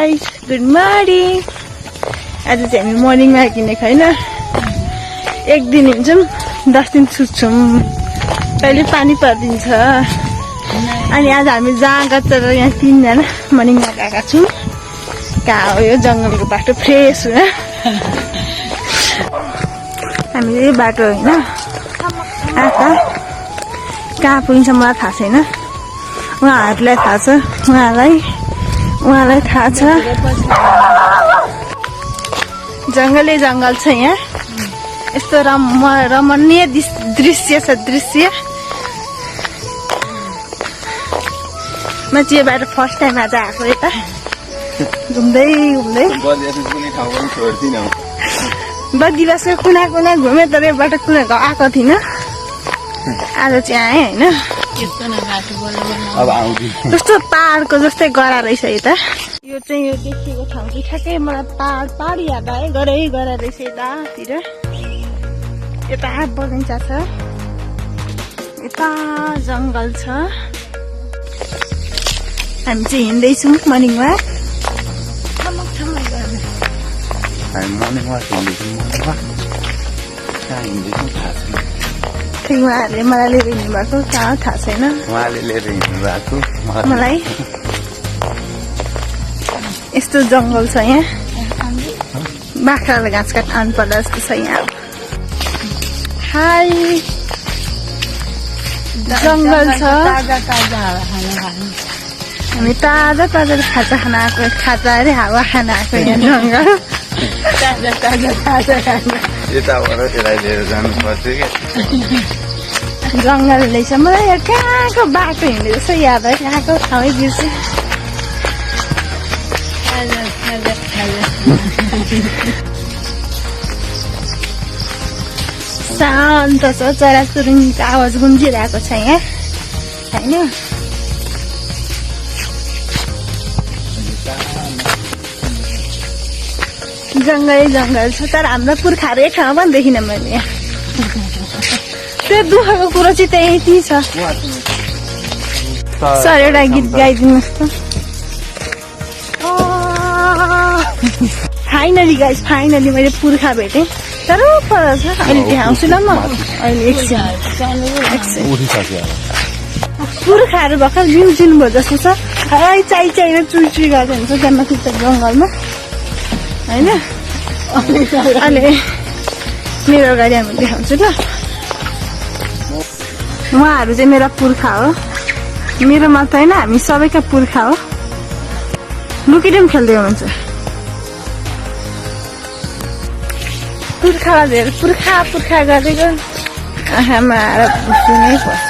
Guys, good morning. आज चाहिँ हामी मर्निङमा किनेको होइन, एक दिन हिँड्छौँ 10 दिन सुत्छौँ, कहिले पानी परिदिन्छ। अनि आज हामी जहाँ गएर यहाँ 3 जना मर्निङमा गएका छौँ। कहाँ हो यो जङ्गलको बाटो, फ्रेस हो। हामी यो बाटो होइन आँखा कहाँ पुगिन्छ मलाई थाहा छैन, उहाँहरूलाई थाहा छ, उहाँलाई थाहा छ। जङ्गलै जङ्गल छ यहाँ, यस्तो रमणीय दृश्य छ दृश्य। म चाहिँ यो बाटो फर्स्ट टाइम आज आएको यता, घुम्दै बगिलासको कुना घुमेँ, तर यो बाटो कुना आएको थिइनँ। आज चाहिँ आएँ होइन, कस्तो पहाडको जस्तै गरा रहेछ यता। यो चाहिँ यो देखिएको ठाउँ चाहिँ ठ्याक्कै मलाई पहाड याद आयो, गरा रहेछ यतातिर। यता बगैँचा छ, यता जङ्गल छ। हामी चाहिँ हिँड्दैछौँ मर्निङमा। उहाँहरूले मलाई लिएर हिँड्नु भएको, कहाँ थाहा छैन। उहाँले लिएर हिँड्नु भएको मलाई। यस्तो जङ्गल छ यहाँ, बाख्रालाई घाँस काट्नु पर्दा जस्तो छ यहाँ। हाई, जङ्गल छ, हामी ताजा खाजा खान आएको, खाजा अरे हावा खान आएको यहाँ जङ्गल। यताबाट त्यसलाई लिएर जानुपर्छ क्या। जङ्गल रहेछ, मलाई यहाँ कहाँको बाटो हिँड्दै जस्तो याद भयो, कहाँको ठाउँै बिर्सेँ। शान्त छ, चराचुरुङ्गीको आवाज गुन्जिरहेको छ यहाँ होइन। जङ्गल छ, तर हाम्रो पुर्खाहरू एक ठाउँमा पनि देखिनँ मैले यहाँ। त्यो दुःखको कुरो चाहिँ त्यही छ। सर एउटा गीत गाइदिनुहोस् त। फाइनली मैले पुर्खा भेटेँ, तर पर छ। अहिले देखाउँछु ल म, अहिले एकछिन। पुर्खाहरू भर्खर जिउजिनु भयो जस्तो छ, चाहिएर चुई गर्दै हुन्छ त्यहाँ माथि जङ्गलमा होइन। अहिले मेरो अगाडि हामी देखाउँछु ल। उहाँहरू चाहिँ मेरा पुर्खा हो, मेरो मात्र होइन, हामी सबैका पुर्खा हो। लुकिडिम खेल्दै हुनुहुन्छ। पुर्खा गरेको आँखामा आएर सुनै पर्छ।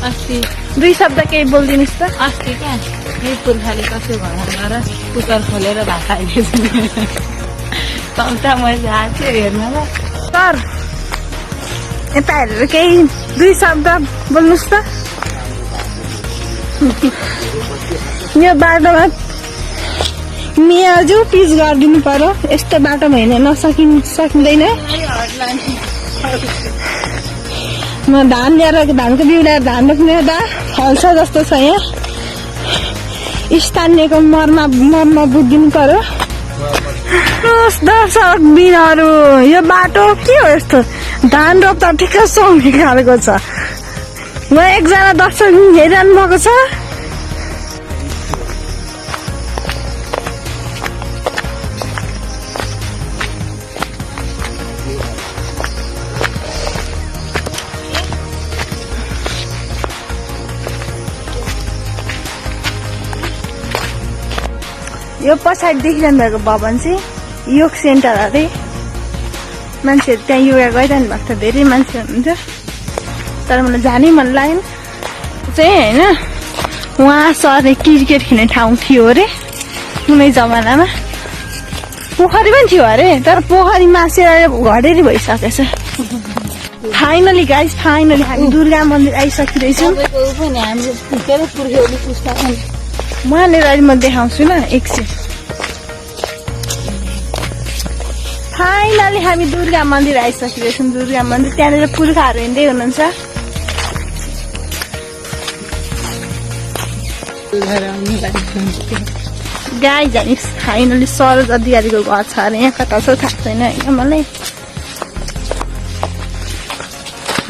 अस्ति 2 शब्द केही बोलिदिनुहोस् त। अस्ति क्या यही पुर्खाले कसो भनेर कुकर खोलेर भात खाइदिएछ। कम्ता मैले आएको थियो हेर्नलाई। सर यता हेरेर केही 2 शब्द बोल्नुहोस् त। यो बाटोमा मियाजु पिच गरिदिनु पर्यो, यस्तो बाटोमा हिँड्न सकिँदैन। म धान ल्याएर धानको बिउ ल्याएर धान रोप्ने दा फल्छ जस्तो छ यहाँ। स्थानीयको मर्म बुझिदिनु पर्यो। दर्शक बिनहरू, यो बाटो के हो यस्तो? धान रोप्दा ठिक्क सुहाउने खालको छ। उहाँ एकजना दर्शक हेरिरहनु भएको छ। यो पछाडि देखिरहनु भएको भवन चाहिँ योग सेन्टर अरे। मान्छेहरू त्यहाँ योगा गरिरहनु भएको छ, धेरै मान्छे हुनुहुन्छ। तर मलाई जानै मन लागेन चाहिँ होइन। उहाँ सरले क्रिकेट खेल्ने ठाउँ थियो अरे कुनै जमानामा, पोखरी पनि थियो अरे, तर पोखरी मासेर घडेरी भइसकेछ। फाइनली गाइस, हामी दुर्गा मन्दिर आइसकिरहेछौँ। उहाँले अहिले म देखाउँछु ल एकछिन। फाइनली हामी दुर्गा मन्दिर आइसकिरहेछौँ। दुर्गा मन्दिर, त्यहाँनिर पुर्खाहरू हिँड्दै हुनुहुन्छ। भएर आउनुलाई भन्छु। गाई जाने फाइनली सरोज अधिकारीको घर छ अरे यहाँ कता छ थाहा छैन होइन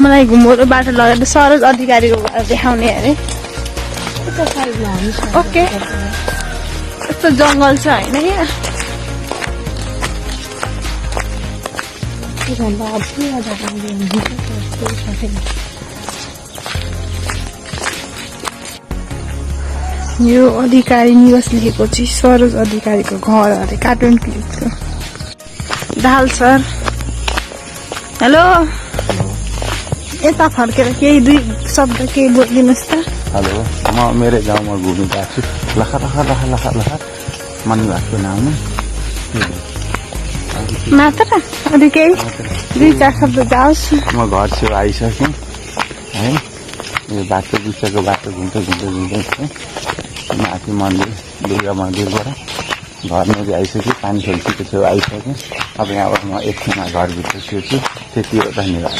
मलाई घुमोरो बाटो लगेर सरोज अधिकारीको घर देखाउने अरे यता साइडमा हामी ओके यस्तो जङ्गल छ होइन यहाँ त्योभन्दा अझै अझ यो अधिकारी निवास लेखेको चाहिँ सरोज अधिकारीको घर अरे कार्टुन क्लिपको दाल सर हेलो यता फर्केर केही दुई शब्द केही बोलिदिनुहोस् त हेलो म मेरै गाउँमा घुम्नु गएको छु लखर मन भएको नाममा मात्र अरू केही दुई चार शब्द जाओस् म घर छेउ आइसकेँ है यो बाटो बिचको बाटो घुम्दै माथि मन्दिर दुर्गा मन्दिरबाट घर नजिक आइसकेँ पानी खेल्छीको छेउ आइसकेँ अब यहाँबाट म एकछिनमा घरभित्र छिर्छु त्यति हो धन्यवाद।